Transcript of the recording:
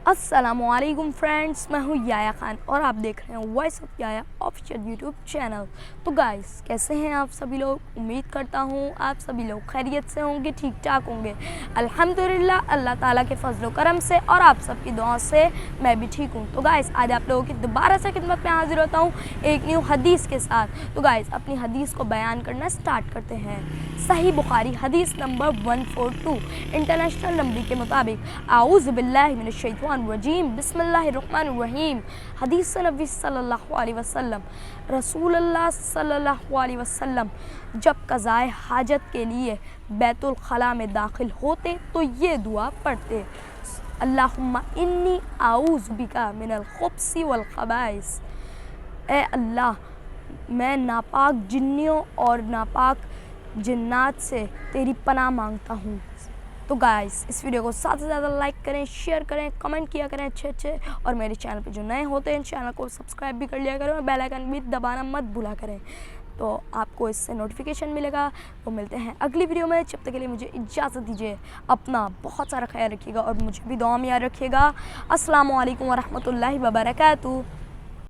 अस्सलामुअलैकुम फ्रेंड्स, मैं हूँ याया खान और आप देख रहे हैं voice of Yaya official YouTube channel. तो गाइस, कैसे हैं आप सभी लोग? उम्मीद करता हूँ आप सभी लोग खैरियत से होंगे, ठीक ठाक होंगे। अल्हम्दुलिल्लाह, अल्लाह ताला के फजल करम से और आप सबकी दुआ से मैं भी ठीक हूँ। तो गाइस, आज आप लोगों की दोबारा से खिदमत में हाजिर होता हूँ एक न्यू हदीस के साथ। तो गाइस, अपनी हदीस को बयान करना स्टार्ट करते हैं। सही बुखारी हदीस नंबर 142 इंटरनेशनल नंबर के मुताबिक, आऊज़ु बिल्लाहि मिनश शैतानिर रजीम, बिस्मिल्लाहिर रहमानिर रहीम। हदीस नबी सल्लल्लाहु अलैहि वसल्लम, रसूलुल्लाह सल्लल्लाहु अलैहि वसल्लम जब कज़ाए हाजत के लिए बैतुल खला में दाखिल होते तो ये दुआ पढ़ते, अल्लाहुम्मा इन्नी आऊज़ु बिका मिनल खुब्सी वल खबाइस। ए अल्लाह, मैं नापाक जिन्नियों और नापाक जिन्नात से तेरी पनाह मांगता हूँ। तो गाइस, इस वीडियो को ज़्यादा से ज़्यादा लाइक करें, शेयर करें, कमेंट किया करें अच्छे और मेरे चैनल पे जो नए होते हैं चैनल को सब्सक्राइब भी कर लिया करें और बेल आइकन भी दबाना मत भूला करें, तो आपको इससे नोटिफिकेशन मिलेगा। तो मिलते हैं अगली वीडियो में, जब तक के लिए मुझे इजाज़त दीजिए। अपना बहुत सारा ख्याल रखिएगा और मुझे भी दुआ में याद रखिएगा। अस्सलामु अलैकुम वरहमतुल्लाहि वबरकातुहू।